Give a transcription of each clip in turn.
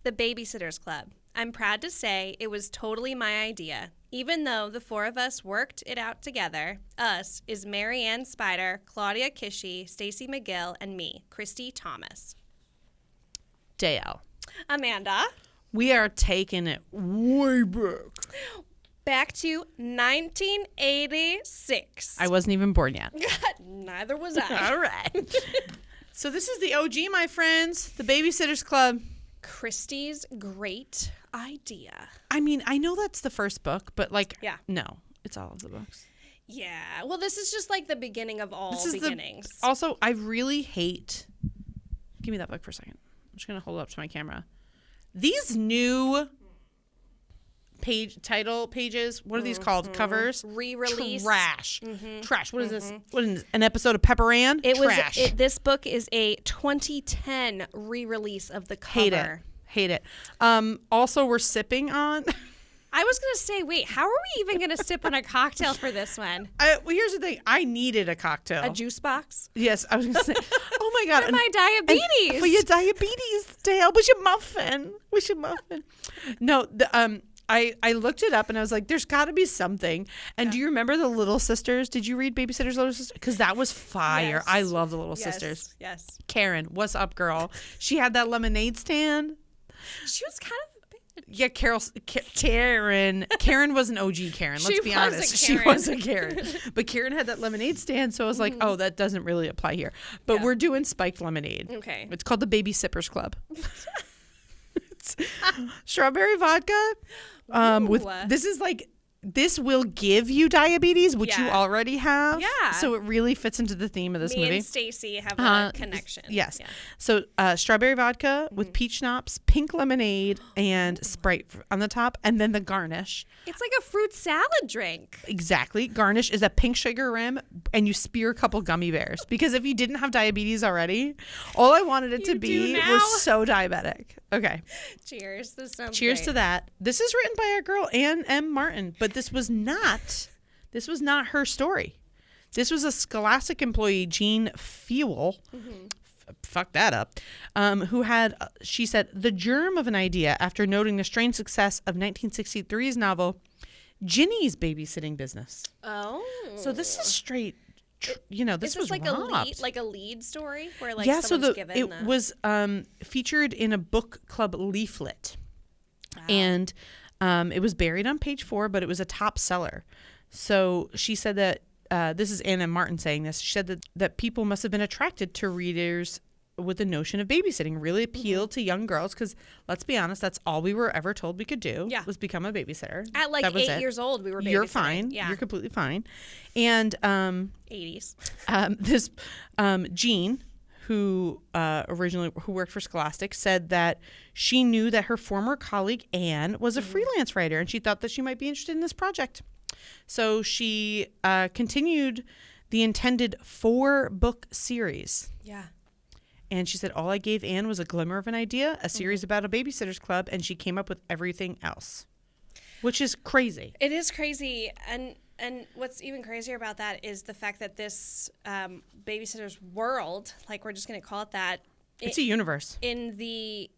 the Babysitters Club. I'm proud to say it was totally my idea. Even though the four of us worked it out together, us is Mary Ann Spider, Claudia Kishie, Stacy McGill, and me, Kristy Thomas. Dayelle. Amanda. We are taking it way back to 1986. I wasn't even born yet. Neither was I. All right. So this is the OG, my friends, the Babysitters Club. Kristy's great idea. I mean, I know that's the first book, but no, it's all of the books. Yeah. Well, this is just like the beginning of all beginnings. Also, I really hate. Give me that book for a second. I'm just going to hold it up to my camera. These new title pages, what are these called? Covers? Re-release. Trash. Trash. What is this? What is this? An episode of Pepper Ann? Trash. This book is a 2010 re-release of the cover. Hate it. Also, we're sipping on. I was going to say, wait, how are we even going to sip on a cocktail for this one? Well, here's the thing. I needed a cocktail. A juice box? Yes, I was going to say. Oh, my God. For my diabetes. For your diabetes, Dale. We should muffin. No, I looked it up and I was like, there's got to be something. And do you remember the Little Sisters? Did you read Babysitter's Little Sisters? Because that was fire. Yes. I love the Little Sisters. Yes. Karen, what's up, girl? She had that lemonade stand. She was kind of a bitch. Yeah, Karen was an OG Karen. Let's be honest. She was a Karen. But Karen had that lemonade stand, so I was like, oh, that doesn't really apply here. But we're doing spiked lemonade. Okay. It's called the Babysitters Club. It's strawberry vodka. This will give you diabetes, which you already have. Yeah. So it really fits into the theme of this movie. Me and Stacy have a connection. Yes. Yeah. So strawberry vodka with peach schnapps, pink lemonade, and Sprite on the top, and then the garnish. It's like a fruit salad drink. Exactly. Garnish is a pink sugar rim, and you spear a couple gummy bears. Because if you didn't have diabetes already, all I wanted it to be was so diabetic. Okay. Cheers. This sounds Cheers great. to that. This is written by our girl Ann M. Martin, but this was not her story. This was a Scholastic employee, Jean Fewell. Fuck that up. Who had, she said, the germ of an idea after noting the strange success of 1963's novel, Ginny's Babysitting Business. Oh. So this is straight. This was like robbed. a lead story where it was featured in a book club leaflet, and it was buried on page 4, but it was a top seller. So she said that this is Anna Martin saying this. She said that people must have been attracted to readers with the notion of babysitting, really appealed to young girls because, let's be honest, that's all we were ever told we could do was become a babysitter. At 8 years old, we were babysitting. You're fine. Yeah. You're completely fine. And 80s. This Jean, who worked for Scholastic, said that she knew that her former colleague Anne was a freelance writer, and she thought that she might be interested in this project. So she continued the intended 4-book series. Yeah. And she said, all I gave Anne was a glimmer of an idea, a series about a babysitter's club, and she came up with everything else, which is crazy. It is crazy. And what's even crazier about that is the fact that this babysitter's world, like we're just going to call it that. It's a universe. In the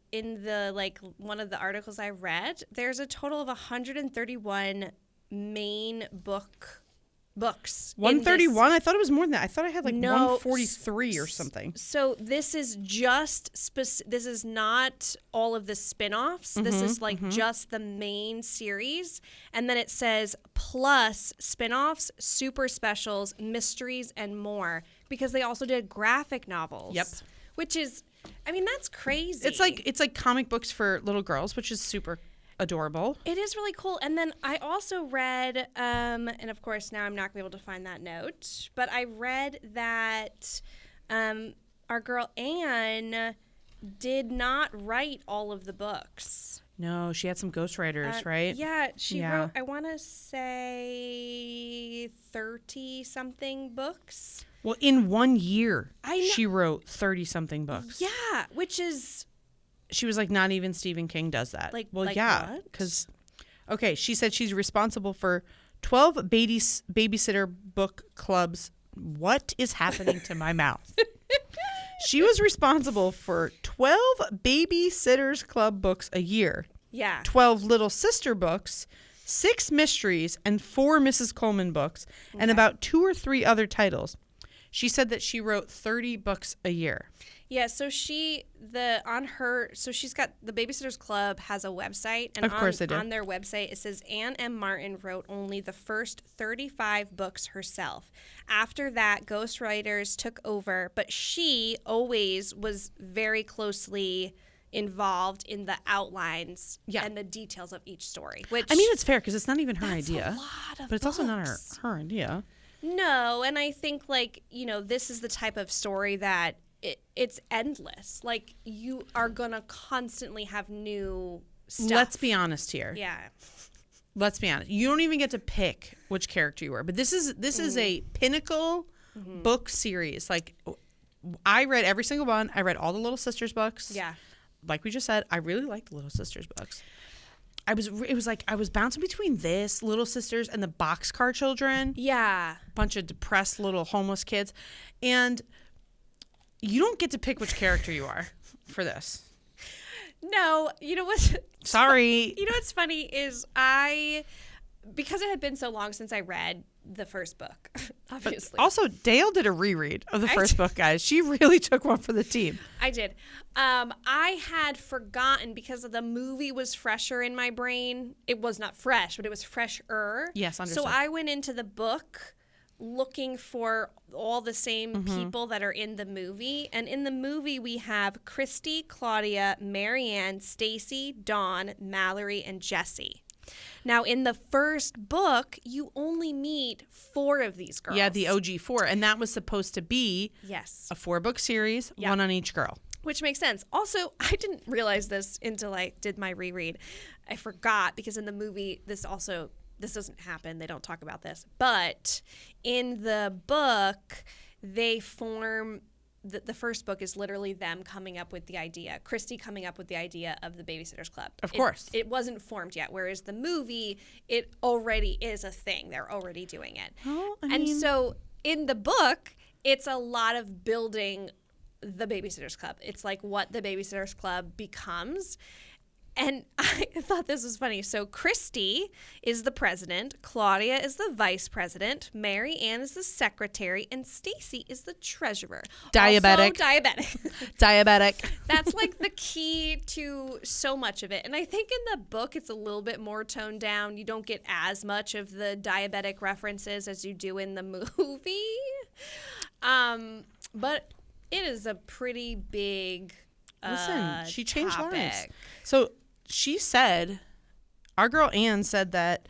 one of the articles I read, there's a total of 131 main books. 131? I thought it was more than that. I thought I had 143 or something. So this is just this is not all of the spin-offs. This is just the main series. And then it says plus spin-offs, super specials, mysteries, and more, because they also did graphic novels. Yep. Which is, I mean, that's crazy. It's like comic books for little girls, which is super adorable. It is really cool. And then I also read, and of course now I'm not going to be able to find that note, but I read that our girl Anne did not write all of the books. No, she had some ghostwriters, right? Yeah, she wrote, I want to say 30-something books. Well, in 1 year, she wrote 30-something books. Yeah, which is... She was like, not even Stephen King does that. Yeah, because, okay, she said she's responsible for 12 babysitter book clubs. What is happening to my mouth? She was responsible for 12 Babysitters Club books a year. Yeah. 12 Little Sister books, 6 mysteries, and 4 Mrs. Coleman books, and about 2 or 3 other titles. She said that she wrote 30 books a year. Yeah, so she's got the Babysitters Club has a website, and of course they do. On their website it says Anne M. Martin wrote only the first 35 books herself. After that, ghostwriters took over, but she always was very closely involved in the outlines and the details of each story. Which I mean, it's fair because it's not even her idea, a lot of but it's books. also not her idea. No, and I think this is the type of story that it's endless. Like, you are gonna constantly have new stuff. Let's be honest here. Yeah. Let's be honest. You don't even get to pick which character you are, but this is a pinnacle book series. Like, I read every single one. I read all the Little Sisters books. Yeah. Like we just said, I really liked the Little Sisters books. I was bouncing between this, Little Sisters, and the Boxcar Children. Yeah. Bunch of depressed little homeless kids. And you don't get to pick which character you are for this. No, you know what? Sorry. You know what's funny is because it had been so long since I read the first book, obviously. But also, Dayelle did a reread of the first book, guys. She really took one for the team. I did. I had forgotten because the movie was fresher in my brain. It was not fresh, but it was fresher. Yes, understood. So I went into the book looking for all the same people that are in the movie. And in the movie, we have Kristy, Claudia, Marianne, Stacy, Dawn, Mallory, and Jessie. Now, in the first book, you only meet 4 of these girls. Yeah, the OG 4. And that was supposed to be a 4-book series, one on each girl. Which makes sense. Also, I didn't realize this until I did my reread. I forgot because in the movie, this doesn't happen. They don't talk about this. But in the book, they form... The first book is literally them coming up with the idea. Kristy coming up with the idea of the Babysitters Club. Of course. It wasn't formed yet, whereas the movie, it already is a thing. They're already doing it. Well, so in the book, it's a lot of building the Babysitters Club. It's like what the Babysitters Club becomes. And I thought this was funny. So Kristy is the president, Claudia is the vice president, Mary Ann is the secretary, and Stacy is the treasurer. Diabetic. Also diabetic. Diabetic. That's like the key to so much of it. And I think in the book it's a little bit more toned down. You don't get as much of the diabetic references as you do in the movie. But it is a pretty big Listen, she changed topic. lives. So she said, our girl Anne said that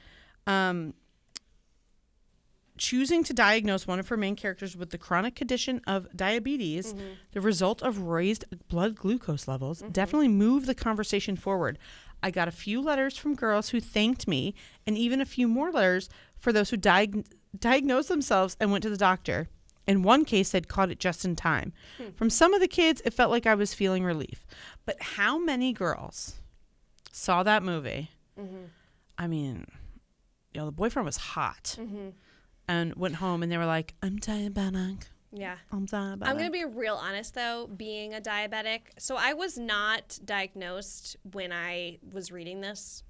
choosing to diagnose one of her main characters with the chronic condition of diabetes, the result of raised blood glucose levels, definitely moved the conversation forward. I got a few letters from girls who thanked me, and even a few more letters for those who diagnosed themselves and went to the doctor. In one case, they'd caught it just in time. From some of the kids, it felt like I was feeling relief. But how many girls saw that movie? I mean, the boyfriend was hot and went home and they were like, I'm diabetic. Yeah. I'm diabetic. I'm going to be real honest, though, being a diabetic. So I was not diagnosed when I was reading this.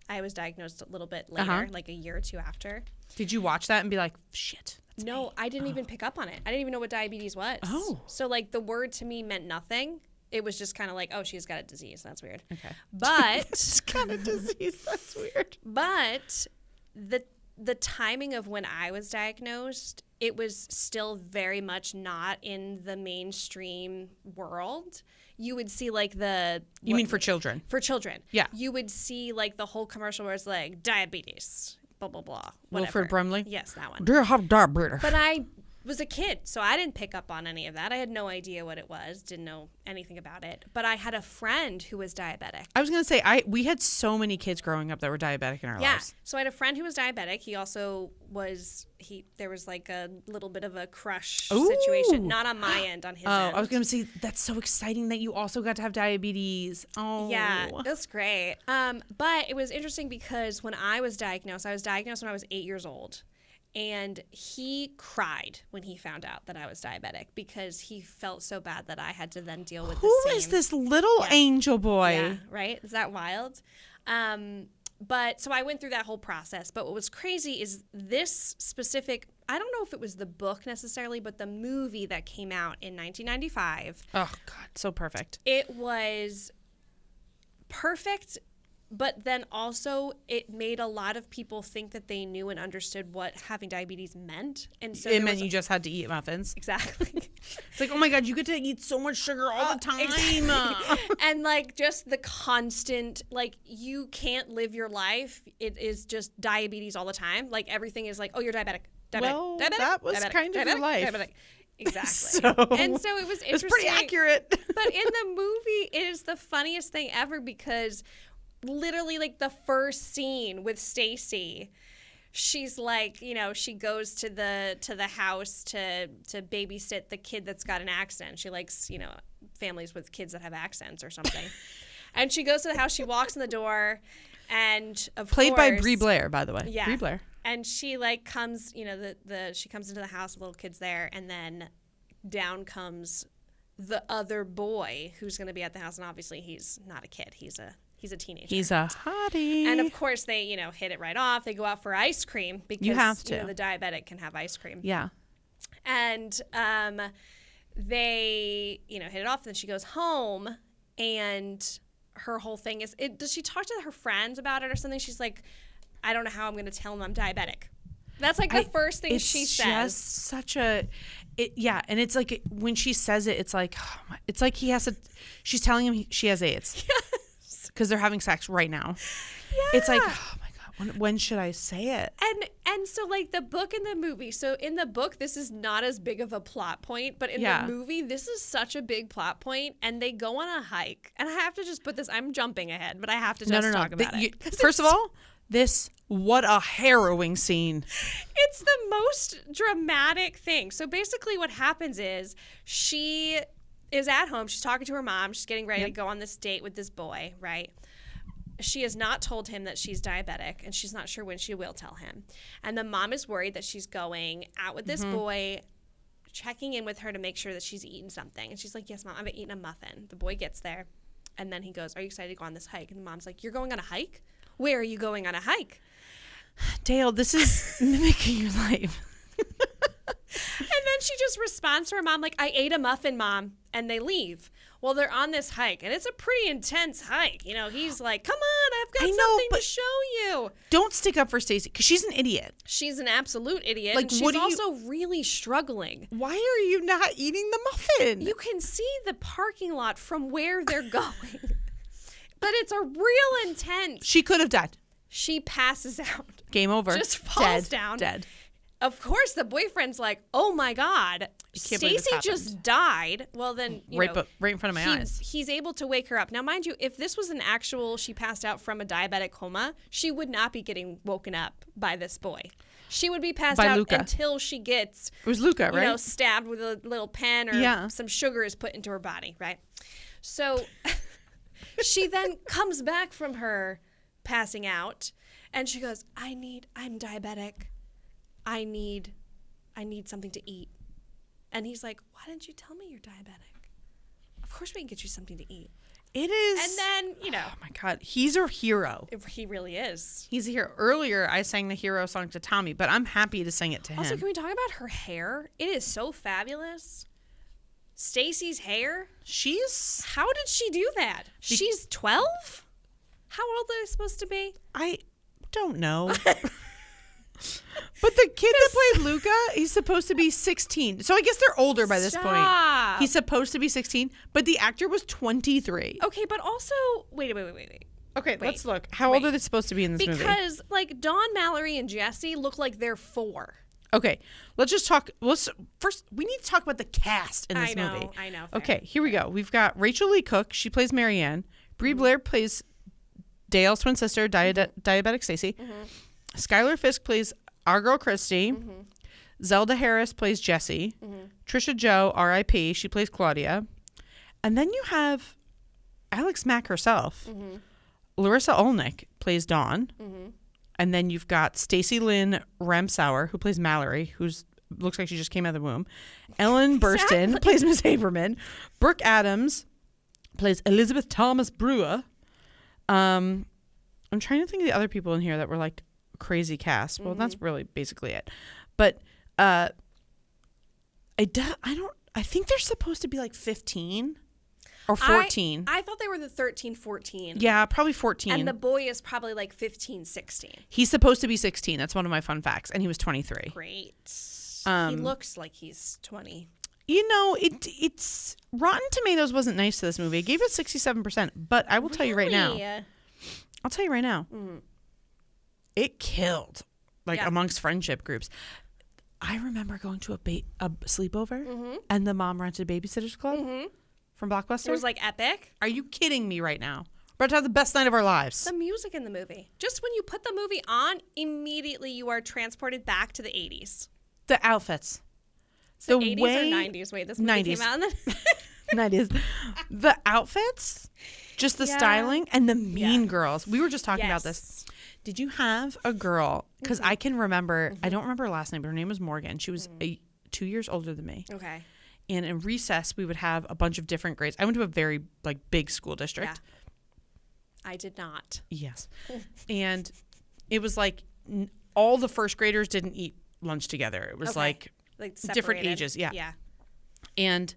I was diagnosed a little bit later, like a year or 2 after. Did you watch that and be like, shit? No, me. I didn't even pick up on it. I didn't even know what diabetes was. Oh. So, the word to me meant nothing. It was just kind of like, oh, she's got a disease. That's weird. Okay. But. She's got a disease. That's weird. But the timing of when I was diagnosed, it was still very much not in the mainstream world. You would see You mean for children? For children. Yeah. You would see the whole commercial where it's like diabetes, blah, blah, blah. Whatever. Wilford Brimley? Yes, that one. Do you have diabetes? But I was a kid, so I didn't pick up on any of that. I had no idea what it was, didn't know anything about it. But I had a friend who was diabetic. I was going to say, we had so many kids growing up that were diabetic in our lives. So I had a friend who was diabetic. He also was, there was a little bit of a crush situation. Not on my end, on his end. I was going to say, that's so exciting that you also got to have diabetes. Oh. Yeah, that's great. But it was interesting because when I was diagnosed when I was 8 years old. And he cried when he found out that I was diabetic because he felt so bad that I had to then deal with Who is this little angel boy? Yeah, right? Is that wild? But so I went through that whole process. But what was crazy is this specific, I don't know if it was the book necessarily, but the movie that came out in 1995. Oh, God, so perfect. It was perfect. But then also it made a lot of people think that they knew and understood what having diabetes meant. And so it meant you just had to eat muffins. Exactly. It's like, oh my God, you get to eat so much sugar all the time. Exactly. And like just the constant, like you can't live your life. It is just diabetes all the time. Like everything is like, oh, you're diabetic. Well, that was kind of your life. Exactly. And so it was interesting. It was pretty accurate. But in the movie, it is the funniest thing ever because literally like the first scene with Stacy, she's like, you know, she goes to the house to babysit the kid that's got an accident. She likes, you know, families with kids that have accents or something. And she goes to the house, she walks in the door, and played by Brie Blair, by the way. Yeah. Brie Blair. And she like comes, you know, she comes into the house with little kids there, and then down comes the other boy who's going to be at the house, and obviously he's not a kid. He's a teenager. He's a hottie. And of course they, you know, hit it right off. They go out for ice cream because you have to. You know, the diabetic can have ice cream. Yeah. And they, you know, hit it off. Then she goes home, and her whole thing is, does she talk to her friends about it or something? She's like, I don't know how I'm going to tell them I'm diabetic. That's like the first thing she says. It's just such a, yeah. And it's like when she says it, it's like he has to, she's telling him she has AIDS. Yes. Because they're having sex right now. Yeah. It's like, oh my God, when should I say it? And so like the book and the movie. So in the book, this is not as big of a plot point, but in the movie, this is such a big plot point. And they go on a hike. And I have to just put this, I'm jumping ahead, but I have to just talk about it. First of all, what a harrowing scene. It's the most dramatic thing. So basically what happens is she is at home. She's talking to her mom. She's getting ready to go on this date with this boy, right? She has not told him that she's diabetic, and she's not sure when she will tell him. And the mom is worried that she's going out with this boy, checking in with her to make sure that she's eaten something. And she's like, yes, Mom, I've eaten a muffin. The boy gets there, and then he goes, are you excited to go on this hike? And the mom's like, you're going on a hike? Where are you going on a hike? Dayelle, this is mimicking your life. And then she just responds to her mom like, I ate a muffin, Mom, and they leave. Well, they're on this hike, and it's a pretty intense hike. You know, he's like, come on, I've got something to show you. Don't stick up for Stacy, because she's an idiot. She's an absolute idiot, like, and she's also really struggling. Why are you not eating the muffin? You can see the parking lot from where they're going. But it's a real intense. She could have died. She passes out. Game over. Just falls down. Dead. Of course, the boyfriend's like, oh, my God, Stacy just died. Well, then, you know, right in front of my eyes. He's able to wake her up. Now, mind you, if this was an actual, she passed out from a diabetic coma, she would not be getting woken up by this boy. She would be passed out Luca. Until she gets, it was Luca, right? You know, stabbed with a little pen or some sugar is put into her body, right? So she then comes back from her passing out, and she goes, I'm diabetic. I need something to eat. And he's like, why didn't you tell me you're diabetic? Of course we can get you something to eat. It is. And then, you know. Oh, my God. He's a hero. He really is. He's a hero. Earlier, I sang the hero song to Tommy, but I'm happy to sing it to him. Also, can we talk about her hair? It is so fabulous. Stacy's hair. How did she do that? She's 12? How old are they supposed to be? I don't know. But the kid that played Luca, he's supposed to be 16. So I guess they're older by this point. He's supposed to be 16, but the actor was 23. Okay, but also, wait. Okay, let's look. How old are they supposed to be in this movie? Because, like, Dawn, Mallory, and Jesse look like they're 4. Okay, let's just talk. First, we need to talk about the cast in this movie. I know. Okay, here we go. We've got Rachel Lee Cook. She plays Marianne. Brie Blair plays Dayelle's twin sister, diabetic Stacy. Skylar Fisk plays our girl Kristy. Zelda Harris plays Jessie. Trisha Joe, R.I.P., she plays Claudia. And then you have Alex Mack herself. Larissa Olnick plays Dawn. And then you've got Stacey Lynn Ramsauer, who plays Mallory, who's looks like she just came out of the womb. Ellen Burstyn plays Miss Haberman. Brooke Adams plays Elizabeth Thomas Brewer. I'm trying to think of the other people in here that were like crazy cast. Well, that's really basically it. But I think they're supposed to be like 15 or 14. I thought they were the 13, 14. Yeah, probably 14. And the boy is probably like 15, 16. He's supposed to be 16. That's one of my fun facts. And he was 23. Great. He looks like he's 20. You know, it's Rotten Tomatoes wasn't nice to this movie. It gave it 67%, but I will tell you right now. I'll tell you right now. It killed amongst friendship groups. I remember going to a sleepover and the mom rented Babysitters Club from Blockbuster. It was like epic. Are you kidding me right now? We're about to have the best night of our lives. The music in the movie. Just when you put the movie on, immediately you are transported back to the 80s. The outfits. The 80s or 90s? Wait, this movie 90s. came out in the 90s. The outfits, just the styling, and the mean girls. We were just talking about this. Did you have a girl? Because I can remember, I don't remember her last name, but her name was Morgan. She was 2 years older than me. Okay. And in recess, we would have a bunch of different grades. I went to a very big school district. Yeah. I did not. Yes. And it was like all the first graders didn't eat lunch together. It was like different ages. Yeah. And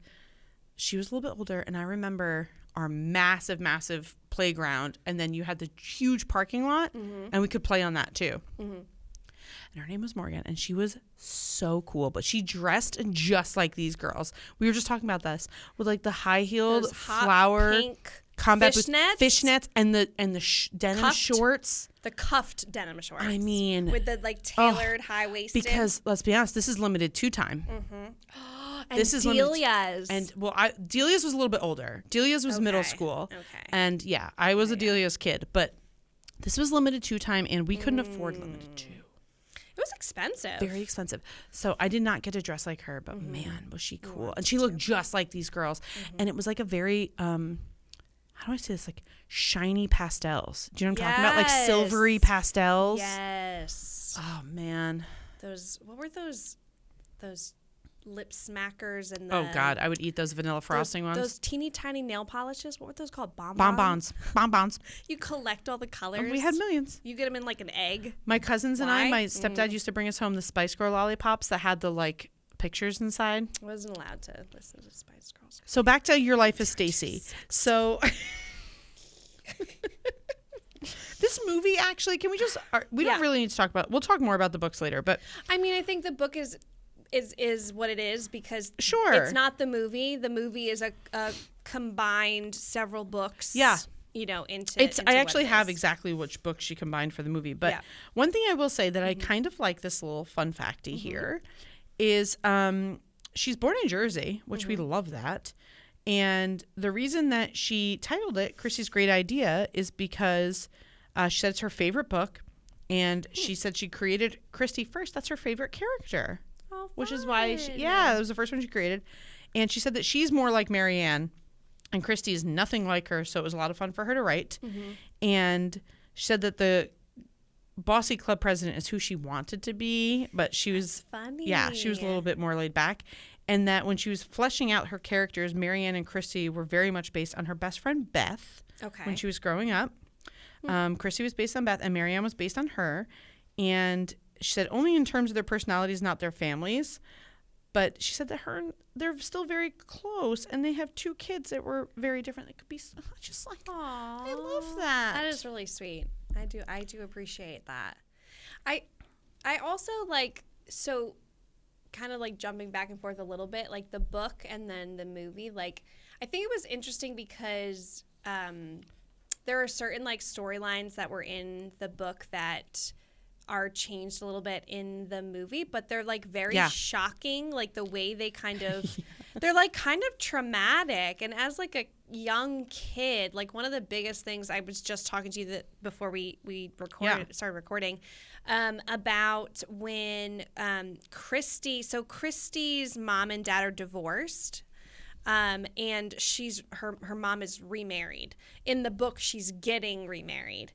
she was a little bit older. And I remember our massive playground. And then you had the huge parking lot. And we could play on that too. And her name was Morgan. And she was so cool. But she dressed just like these girls. We were just talking about this. With like the high-heeled flower pink combat fishnets and the denim shorts. The cuffed denim shorts. I mean, with the like tailored high-waisted. Because let's be honest, this is limited to time. And this is Delia's. Delia's was a little bit older. Delia's was middle school. Okay. And yeah, I was a Delia's kid, but this was limited to time, and we couldn't afford limited to. It was expensive. Very expensive. So I did not get to dress like her, but man, was she cool. And she looked just like these girls. And it was like a very, how do I say this? Like shiny pastels. Do you know what I'm talking about? Like silvery pastels. Yes. Oh, man. What were those lip smackers and oh God, I would eat those vanilla frosting ones. Those teeny tiny nail polishes. What were those called? Bonbons. You collect all the colors. We had millions. You get them in like an egg. My cousins and my stepdad used to bring us home the Spice Girl lollipops that had the like pictures inside. I wasn't allowed to listen to Spice Girls. So back to Your Life as Stacey. So this movie actually, can we just? We don't really need to talk about. We'll talk more about the books later, but I mean, I think the book is what it is because it's not the movie. The movie is a combined several books. Yeah. Into I actually have exactly which book she combined for the movie. But one thing I will say that I kind of like this little fun facty here is she's born in Jersey, which we love that. And the reason that she titled it Kristy's Great Idea is because she said it's her favorite book. And she said she created Kristy first. That's her favorite character. Oh, which is why that was the first one she created. And she said that she's more like Marianne and Kristy is nothing like her, so it was a lot of fun for her to write. And she said that the bossy club president is who she wanted to be, but she was funny. Yeah, she was a little bit more laid back. And that when she was fleshing out her characters, Marianne and Kristy were very much based on her best friend Beth when she was growing up. Kristy was based on Beth and Marianne was based on her. And she said only in terms of their personalities, not their families. But she said that they're still very close, and they have 2 kids that were very different. They could be just like, aww, I love that. That is really sweet. I do appreciate that. I also so kind of like jumping back and forth a little bit, like the book and then the movie. Like I think it was interesting because there are certain like storylines that were in the book that are changed a little bit in the movie, but they're like very shocking, like the way they kind of they're like kind of traumatic. And as like a young kid, like one of the biggest things, I was just talking to you before we started recording about when Kristy's mom and dad are divorced. And her mom is remarried. In the book, she's getting remarried.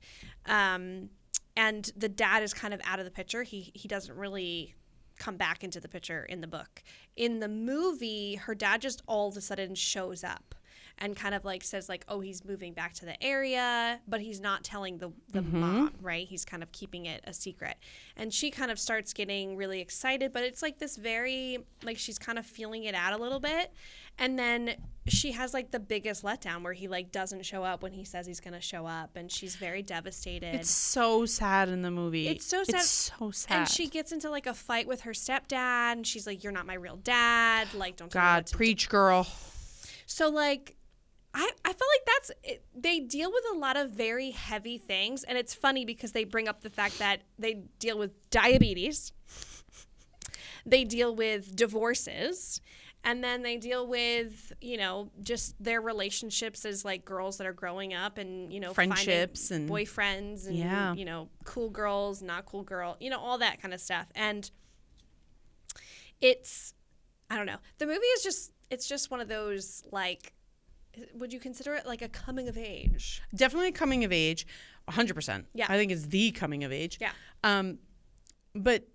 and the dad is kind of out of the picture. He doesn't really come back into the picture in the book. In the movie, her dad just all of a sudden shows up and kind of like says like, oh, he's moving back to the area, but he's not telling the mom, right? He's kind of keeping it a secret. And she kind of starts getting really excited, but it's like this very, like she's kind of feeling it out a little bit. And then she has like the biggest letdown where he like doesn't show up when he says he's going to show up, and she's very devastated. It's so sad in the movie. It's so sad. It's so sad. And she gets into like a fight with her stepdad, and she's like, you're not my real dad. Like, don't God, preach, girl. So like, I felt like that's it. They deal with a lot of very heavy things, and it's funny because they bring up the fact that they deal with diabetes, they deal with divorces, and then they deal with, you know, just their relationships as like girls that are growing up, and, you know, friendships and boyfriends and, you know, cool girls, not cool girl, you know, all that kind of stuff. And it's, I don't know. The movie is just, it's just one of those, like, would you consider it like a coming of age? Definitely a coming of age, 100%. Yeah. I think it's the coming of age. Yeah. But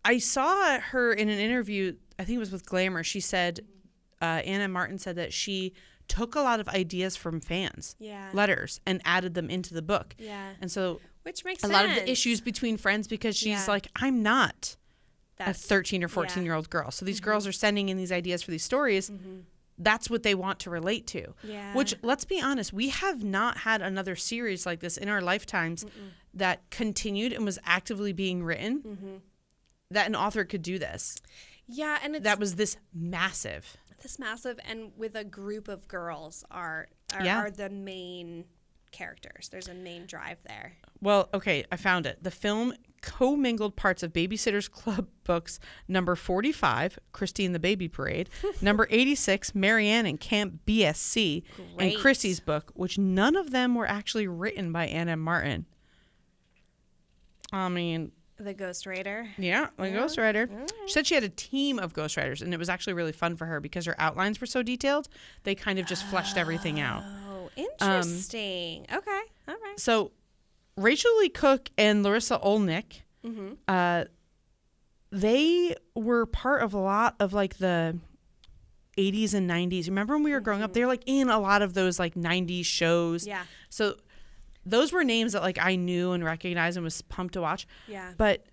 I saw her in an interview, I think it was with Glamour. She said, Anna Martin said that she took a lot of ideas from fans, letters, and added them into the book. Yeah. And so which makes a sense. lot of the issues between friends, because she's like, I'm not a 13 or 14-year-old girl. So these girls are sending in these ideas for these stories. That's what they want to relate to. Yeah. Which, let's be honest, we have not had another series like this in our lifetimes that continued and was actively being written, that an author could do this. Yeah, and it's that was this massive. And with a group of girls are the main characters. There's a main drive there. Well, okay, I found it. The film commingled parts of Babysitters Club books number 45, Kristy and the Baby Parade, number 86, Marianne and Camp BSC, and Kristy's book, which none of them were actually written by Anna Martin. I mean, the ghostwriter. Yeah, the ghostwriter. She said she had a team of ghostwriters, and it was actually really fun for her because her outlines were so detailed. They kind of just fleshed everything out. Oh, interesting. Okay, all right. So Rachel Lee Cook and Larissa Olnick, they were part of a lot of like the 80s and 90s. Remember when we were growing up? They were like in a lot of those like 90s shows. Yeah. So those were names that like I knew and recognized and was pumped to watch. Yeah. But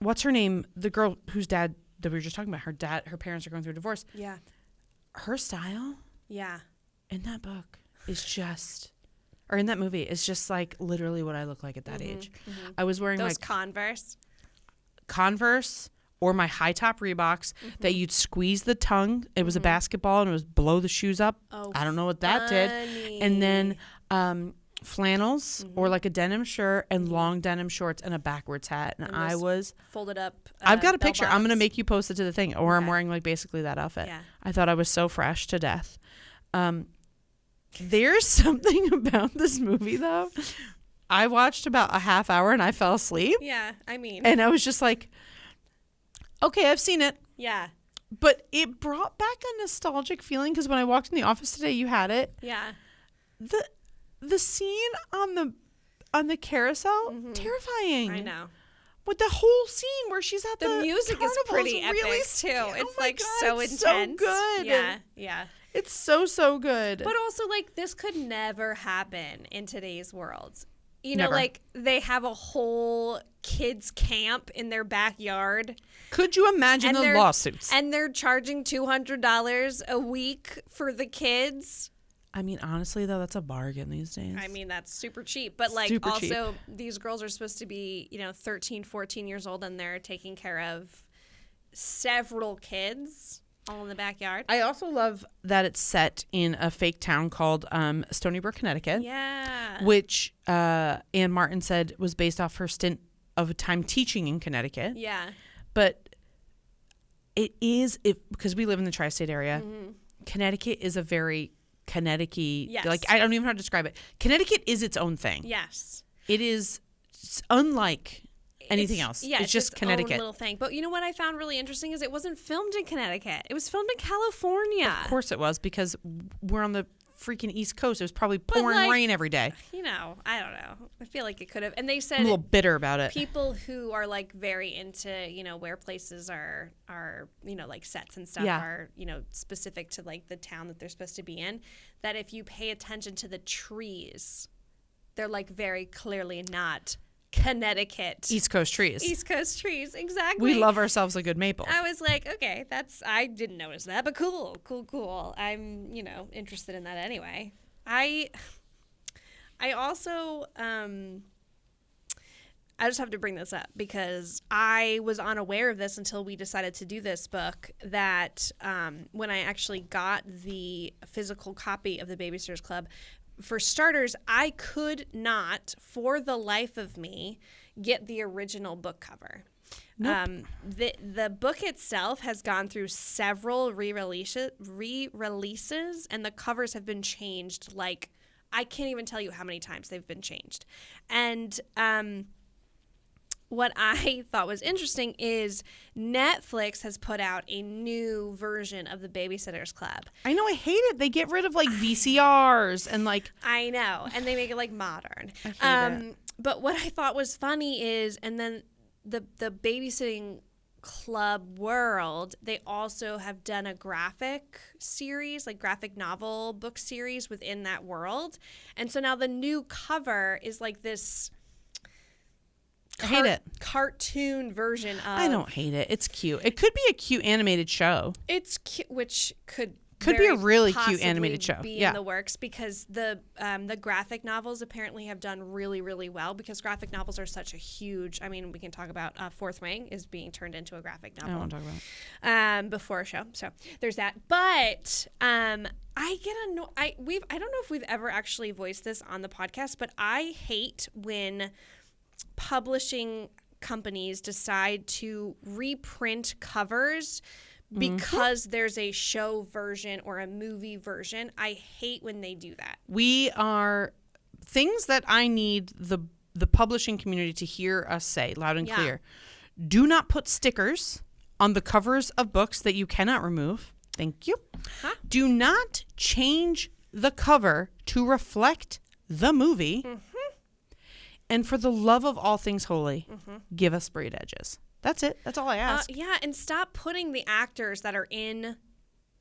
what's her name? The girl whose dad that we were just talking about, her parents are going through a divorce. Yeah. Her style. Yeah. In that book is just, or in that movie is just like literally what I look like at that age. I was wearing those like Converse or my high top Reeboks that you'd squeeze the tongue. It was a basketball and it was blow the shoes up. Oh, I don't know what that did. And then flannels or like a denim shirt and long denim shorts and a backwards hat. And I was folded up. I've got a picture. I'm going to make you post it to the thing, or I'm wearing like basically that outfit. Yeah. I thought I was so fresh to death. There's something about this movie though. I watched about a half hour and I fell asleep. Yeah, I mean. And I was just like, okay, I've seen it. Yeah. But it brought back a nostalgic feeling because when I walked in the office today, you had it. Yeah. The scene on the carousel, terrifying. I know. With the whole scene where she's at the music is pretty epic really too. It's like so intense. So good. Yeah, yeah. It's so good. But also, like, this could never happen in today's world. You know, Never. like, they have a whole kids camp in their backyard. Could you imagine the lawsuits? And they're charging $200 a week for the kids. I mean, honestly, though, that's a bargain these days. I mean, that's super cheap. But, like, Super also, these girls are supposed to be, 13, 14 years old, and they're taking care of several kids all in the backyard. I also love that it's set in a fake town called Stony Brook, Connecticut. Yeah. Which Anne Martin said was based off her stint of time teaching in Connecticut. Yeah. But it is, because we live in the tri-state area, Connecticut is a very Connecticut-y, like, I don't even know how to describe it. Connecticut is its own thing. Yes. It is unlike anything else. Yeah, it's just Connecticut. Own little thing. But you know what I found really interesting is it wasn't filmed in Connecticut. It was filmed in California. Of course it was, because we're on the freaking East Coast. It was probably pouring rain every day. You know, I don't know. I feel like it could have. And they said I'm a little bitter about it. People who are like very into, you know, where places are, you know, like sets and stuff are, you know, specific to like the town that they're supposed to be in, that if you pay attention to the trees, they're like very clearly not Connecticut. East Coast trees. East Coast trees, exactly. We love ourselves a good maple. I was like, okay, I didn't notice that, but cool. I'm, you know, interested in that anyway. I also, I just have to bring this up because I was unaware of this until we decided to do this book, that when I actually got the physical copy of the Babysitters Club, for starters, I could not, for the life of me, get the original book cover. Nope. The book itself has gone through several re-releases, and the covers have been changed. Like, I can't even tell you how many times they've been changed. And what I thought was interesting is Netflix has put out a new version of the Babysitters Club. I know, I hate it. They get rid of like VCRs and like... I know, and they make it like modern. I hate it. But what I thought was funny is, and then the Babysitting Club world, they also have done a graphic series, like graphic novel book series within that world. And so now the new cover is like this... I hate it. Cartoon version of... I don't hate it. It's cute. It could be a cute animated show. It's cute, which could be a really cute animated show. Be in the works, because the graphic novels apparently have done really, really well, because graphic novels are such a huge... I mean, we can talk about Fourth Wing is being turned into a graphic novel. I don't want to talk about it. Before a show. So there's that. But I get annoyed. I don't know if we've ever actually voiced this on the podcast, but I hate when publishing companies decide to reprint covers because there's a show version or a movie version. I hate when they do that. We are things that I need the publishing community to hear us say loud and clear. Do not put stickers on the covers of books that you cannot remove. Thank you. Huh? Do not change the cover to reflect the movie. And for the love of all things holy, give us sprayed edges. That's it. That's all I ask. And stop putting the actors that are in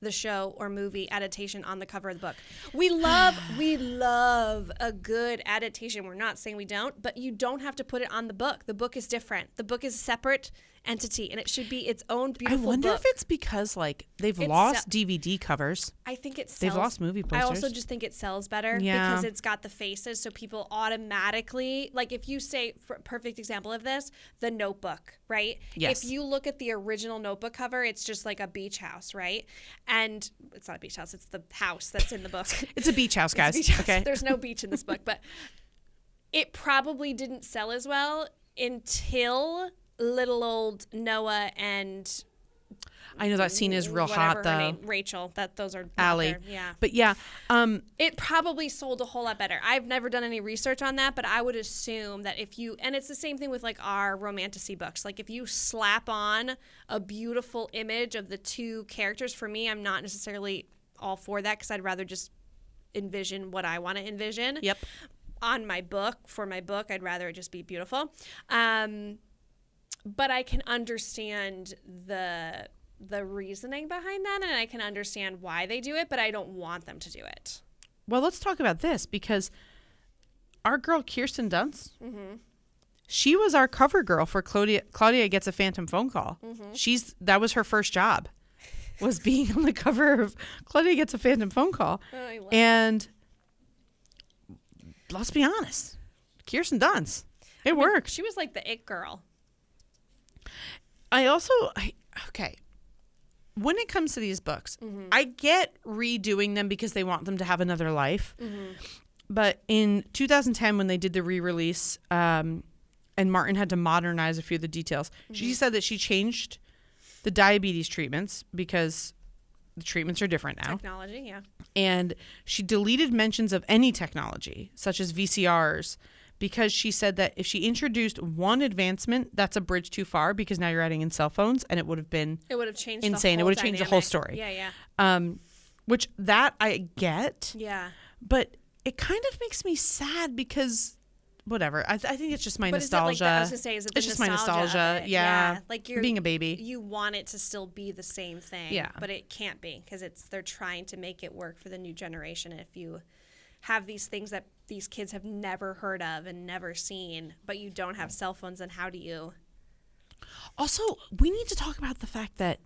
the show or movie adaptation on the cover of the book. We love a good adaptation. We're not saying we don't, but you don't have to put it on the book. The book is different. The book is a separate entity, and it should be its own beautiful book. I wonder if it's because like they've lost DVD covers. I think it sells. They've lost movie posters. I also just think it sells better because it's got the faces, so people automatically, like if you say, for perfect example of this, The Notebook, right? Yes. If you look at the original Notebook cover, it's just like a beach house, right? And it's not a beach house, it's the house that's in the book. It's a beach house, guys. Beach house. Okay. There's no beach in this book, but it probably didn't sell as well until little old Noah and I know that scene is real hot though. Her name, Rachel. Those are Allie. Yeah. But yeah, it probably sold a whole lot better. I've never done any research on that, but I would assume that if you, and it's the same thing with like our romantasy books. Like if you slap on a beautiful image of the two characters, for me, I'm not necessarily all for that because I'd rather just envision what I want to envision. Yep. On my book, for my book, I'd rather it just be beautiful. But I can understand the reasoning behind that, and I can understand why they do it, but I don't want them to do it. Well, let's talk about this because our girl Kirsten Dunst, she was our cover girl for Claudia Gets a Phantom Phone Call. That was her first job, was being on the cover of Claudia Gets a Phantom Phone Call. Oh, I love and let's be honest, Kirsten Dunst, it worked. She was like the it girl. Okay. When it comes to these books, I get redoing them because they want them to have another life. But in 2010, when they did the re-release, and Martin had to modernize a few of the details, she said that she changed the diabetes treatments because the treatments are different now. Technology, yeah. And she deleted mentions of any technology, such as VCRs, because she said that if she introduced one advancement, that's a bridge too far because now you're adding in cell phones, and it would have changed insane. It would have changed the whole story. Yeah. which that I get. Yeah. But it kind of makes me sad because whatever. I think it's just my nostalgia. Is it like I was going to say, is it the it's just my nostalgia. Yeah. Like you're being a baby. You want it to still be the same thing. Yeah. But it can't be because they're trying to make it work for the new generation. And if you have these things that these kids have never heard of and never seen, but you don't have cell phones, then how do you? Also, we need to talk about the fact that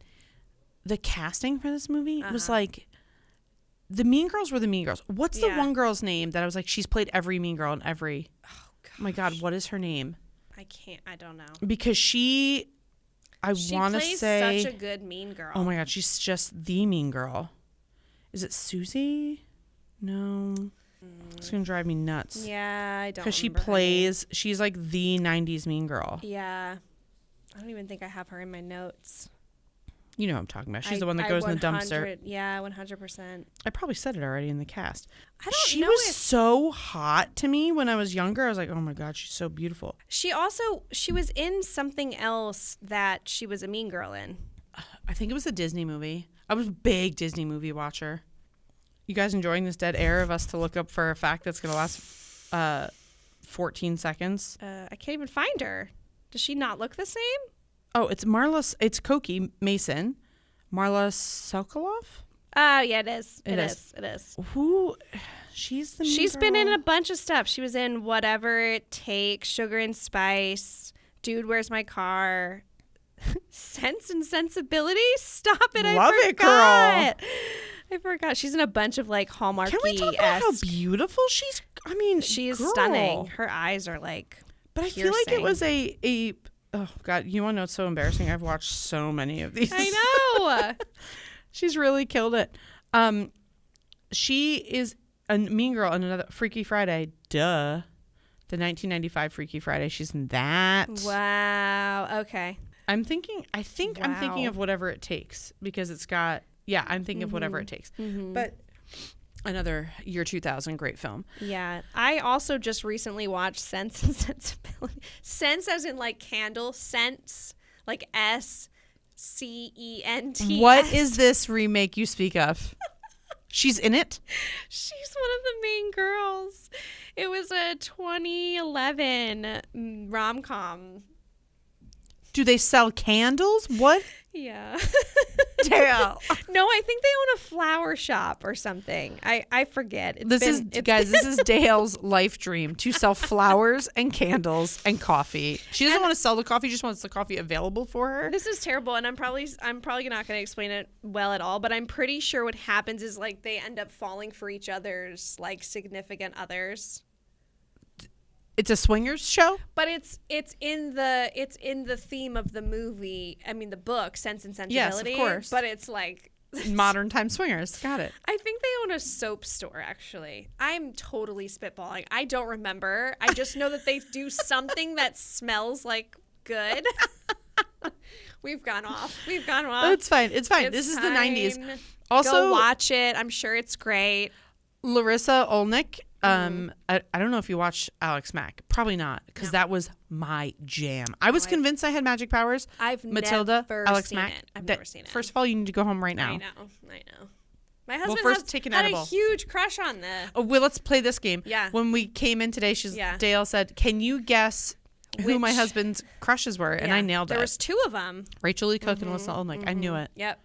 the casting for this movie was like, the Mean Girls were the Mean Girls. What's the one girl's name that I was like, she's played every Mean Girl in every... Oh my God, what is her name? I don't know. Because she want to say... She plays such a good Mean Girl. Oh my God, she's just the Mean Girl. Is it Susie? No. It's going to drive me nuts. Yeah, I don't Because she plays... She's like the 90s Mean Girl. Yeah. I don't even think I have her in my notes. You know what I'm talking about. She's the one that goes in the dumpster. Yeah, 100%. I probably said it already in the cast. I don't know. She was so hot to me when I was younger. I was like, oh my God, she's so beautiful. She was in something else that she was a mean girl in. I think it was a Disney movie. I was a big Disney movie watcher. You guys enjoying this dead air of us to look up for a fact that's going to last 14 seconds? I can't even find her. Does she not look the same? Oh, it's Koki Mason. Marla Sokolov? Oh, yeah, it is. It is. Who? She's the She's been in a bunch of stuff. She was in Whatever It Takes, Sugar and Spice, Dude, Where's My Car, Sense and Sensibility? Stop it. Love it, girl. I forgot. She's in a bunch of like Hallmark-y. Can we talk about how beautiful she's? I mean, she's girl. stunning. Her eyes are like But I feel like it was a oh God, you want to know what's so embarrassing? I've watched so many of these. I know. She's really killed it. She is a Mean Girl in another Freaky Friday. Duh. The 1995 Freaky Friday. She's in that. Wow. Okay. I'm thinking of Whatever It Takes because it's got, I'm thinking of Whatever It Takes. Mm-hmm. But another year 2000 great film. Yeah. I also just recently watched Sense and Sensibility. Sense as in like candle, sense, like SCENT. What is this remake you speak of? She's in it? She's one of the main girls. It was a 2011 rom-com. Do they sell candles? What? Yeah. Dayelle. No, I think they own a flower shop or something. I forget. This is Dayelle's life dream, to sell flowers and candles and coffee. She doesn't want to sell the coffee, she just wants the coffee available for her. This is terrible, and I'm probably not going to explain it well at all, but I'm pretty sure what happens is like they end up falling for each other's like significant others. It's a swingers show? But it's in the theme of the movie. I mean, the book, Sense and Sensibility. Yes, of course. But it's like modern time swingers. Got it. I think they own a soap store, actually. I'm totally spitballing. I don't remember. I just know that they do something that smells like good. We've gone off. It's fine. This is the 90s. Also, go watch it. I'm sure it's great. Larissa Olnick. I don't know if you watched Alex Mack. Probably not, because that was my jam. I was convinced I had magic powers. Matilda, Alex Mack. I've never seen it. First of all, you need to go home right now. I know. My husband had a huge crush on this. Oh, well, let's play this game. Yeah. When we came in today, Dayelle said, "Can you guess who my husband's crushes were?" And I nailed it. There was two of them. Rachel Lee Cook and Alyssa Olnick. I knew it. Yep.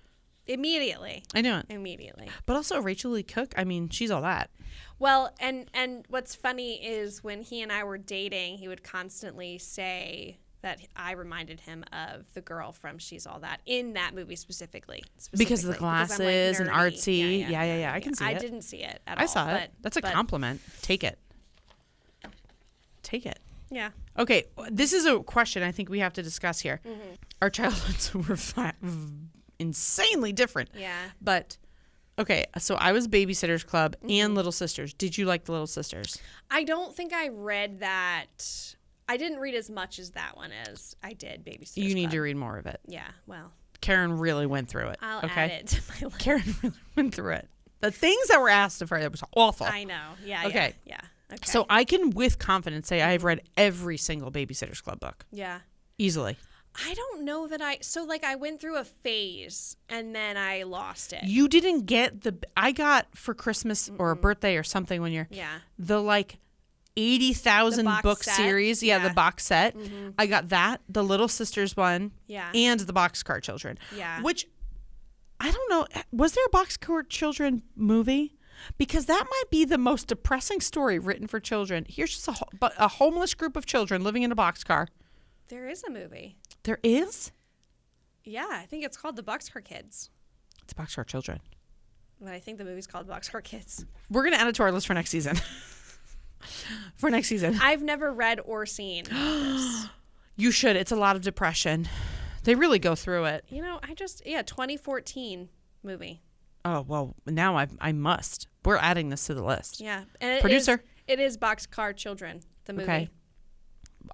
Immediately. I knew it. Immediately. But also Rachel Lee Cook, I mean, she's all that. Well, and what's funny is when he and I were dating, he would constantly say that I reminded him of the girl from She's All That in that movie specifically. Because of the glasses and artsy. Yeah. I can see it. I didn't see it at all. I saw it. That's a compliment. Take it. Yeah. Okay, this is a question I think we have to discuss here. Mm-hmm. Our childhoods were insanely different. Yeah. But okay, so I was Babysitters Club and Little Sisters. Did you like the Little Sisters? I don't think I read that. I didn't read as much as that one as I did Babysitters Club. You need to read more of it. Yeah, well. Karen really went through it. I'll add it to my list. Karen really went through it. The things that were asked of her, that was awful. I know. Yeah. Okay. Yeah. Okay. So I can with confidence say I have read every single Babysitters Club book. Yeah. Easily. I don't know that I went through a phase and then I lost it. You didn't get I got for Christmas or a birthday or something one year. Yeah. The like 80,000 book set? series. Yeah, the box set. Mm-hmm. I got that, the Little Sisters one. Yeah. And the Boxcar Children. Yeah. Which, I don't know, was there a Boxcar Children movie? Because that might be the most depressing story written for children. Here's just a homeless group of children living in a boxcar. There is a movie. There is? Yeah, I think it's called The Boxcar Kids. It's Boxcar Children. But I think the movie's called Boxcar Kids. We're going to add it to our list for next season. I've never read or seen this. You should. It's a lot of depression. They really go through it. 2014 movie. Oh, well, now I must. We're adding this to the list. Yeah. And Producer. It is Boxcar Children, the movie. Okay.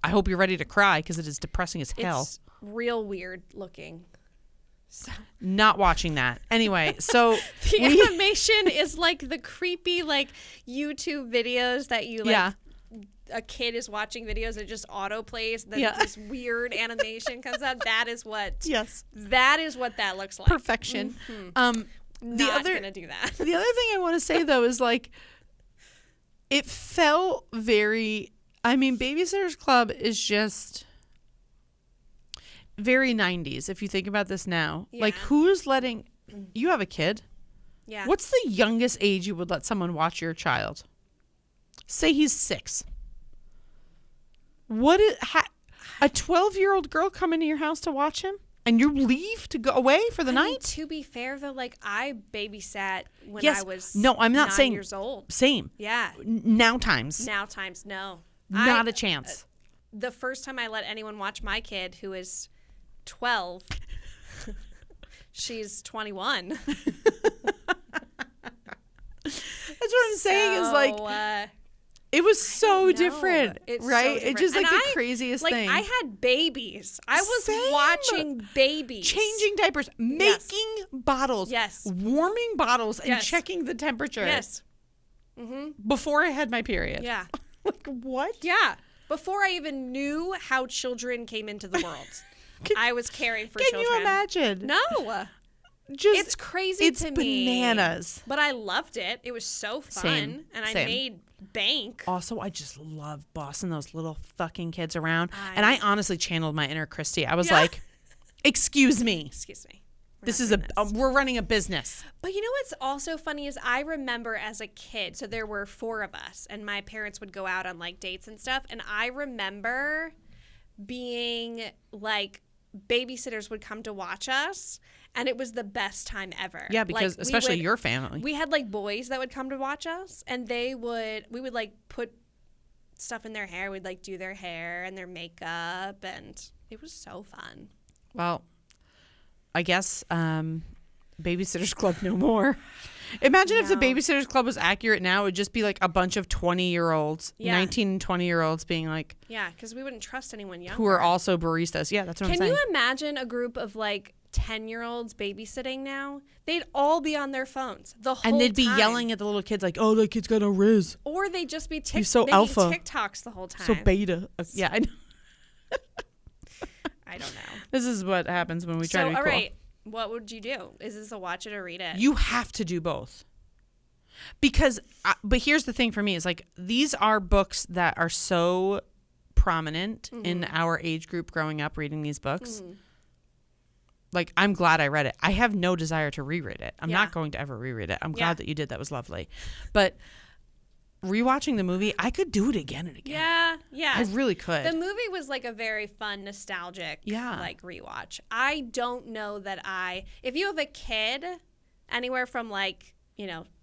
I hope you're ready to cry because it is depressing as hell. It's real weird looking. So. Not watching that. Anyway, so the animation is like the creepy like YouTube videos that you like. Yeah. A kid is watching videos and it just auto plays. Then this weird animation comes out. That is what. Yes. That is what that looks like. Perfection. Mm-hmm. Not gonna do that. The other thing I want to say though is like, it felt very. I mean, Babysitters Club is just very 90s. If you think about this now, like who's letting you have a kid? Yeah. What's the youngest age you would let someone watch your child? Say he's 6. What is a 12-year-old girl come into your house to watch him, and you leave to go away for the night? To be fair, though, like I babysat when I was I'm not 9 saying years old. Same. Yeah. Now times, no. Not a chance. The first time I let anyone watch my kid, who is 12, she's 21. That's what I'm saying is like, it was so different, right? So different. It just like the craziest thing. I had babies. I was watching babies. Changing diapers, making bottles, warming bottles, and checking the temperature. Yes. Mm-hmm. Before I had my period. Yeah. Like what? Yeah. Before I even knew how children came into the world, I was caring for children. Can you imagine? No. It's crazy to me. It's bananas. But I loved it. It was so fun. Same. And I made bank. Also, I just love bossing those little fucking kids around. And I honestly channeled my inner Kristy. I was like, excuse me. Excuse me. We're running a business. But you know what's also funny is I remember as a kid, so there were 4 of us, and my parents would go out on like dates and stuff, and I remember being like, babysitters would come to watch us, and it was the best time ever. Yeah, because like, especially your family. We had like boys that would come to watch us, and we would like put stuff in their hair. We'd like do their hair and their makeup, and it was so fun. Well, I guess Babysitters Club no more. Imagine if the Babysitters Club was accurate now, it would just be like a bunch of 20-year-olds, 19 and 20-year-olds being like... Yeah, because we wouldn't trust anyone younger. Who are also baristas. Yeah, that's what I'm saying. Can you imagine a group of like 10-year-olds babysitting now? They'd all be on their phones the whole time. And they'd be yelling at the little kids like, oh, that kid's got no riz. Or they'd just be He's so alpha. TikToks the whole time. So beta. Yeah, I know. I don't know. This is what happens when we try to be cool. All right, what would you do? Is this a watch it or read it? You have to do both. Because, but here's the thing for me is like, these are books that are so prominent in our age group growing up reading these books. Like, I'm glad I read it. I have no desire to reread it. I'm not going to ever reread it. I'm glad that you did. That was lovely. But rewatching the movie, I could do it again and again. Yeah. I really could. The movie was like a very fun, nostalgic, like rewatch. I don't know that if you have a kid, anywhere from like,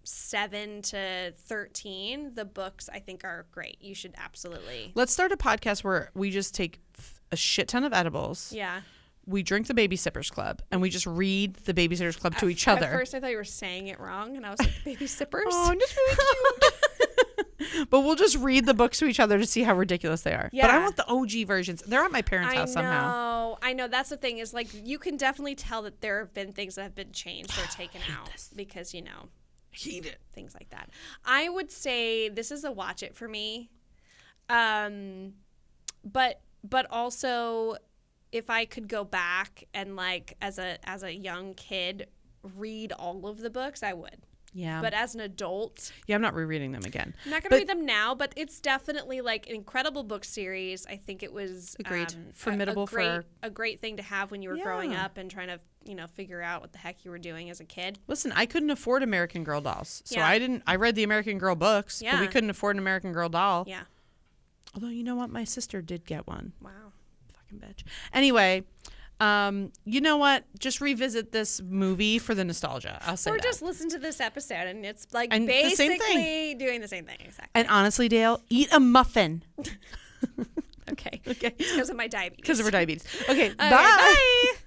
7 to 13, the books I think are great. You should absolutely. Let's start a podcast where we just take a shit ton of edibles. Yeah. We drink the Babysitters Club, and we just read the Babysitters Club to each other. At first, I thought you were saying it wrong, and I was like, Babysitters? Oh, just really cute. But we'll just read the books to each other to see how ridiculous they are. Yeah. But I want the OG versions. They're at my parents' house somehow. I know. That's the thing is, like, you can definitely tell that there have been things that have been changed or taken out because, Hate it. Things like that. I would say this is a watch it for me. But also if I could go back and like as a young kid read all of the books, I would. Yeah. But as an adult, I'm not rereading them again. I'm not going to read them now, but it's definitely like an incredible book series. I think it was agreed. Formidable a great thing to have when you were growing up and trying to, figure out what the heck you were doing as a kid. Listen, I couldn't afford American Girl dolls. So I read the American Girl books, but we couldn't afford an American Girl doll. Yeah. Although, you know what? My sister did get one. Wow. Fucking bitch. Anyway, you know what? Just revisit this movie for the nostalgia. I'll say or that. Just listen to this episode, and it's like and basically doing the same thing. Exactly. And honestly, Dayelle, eat a muffin. Okay. It's because of my diabetes. Because of her diabetes. Okay, bye. Bye.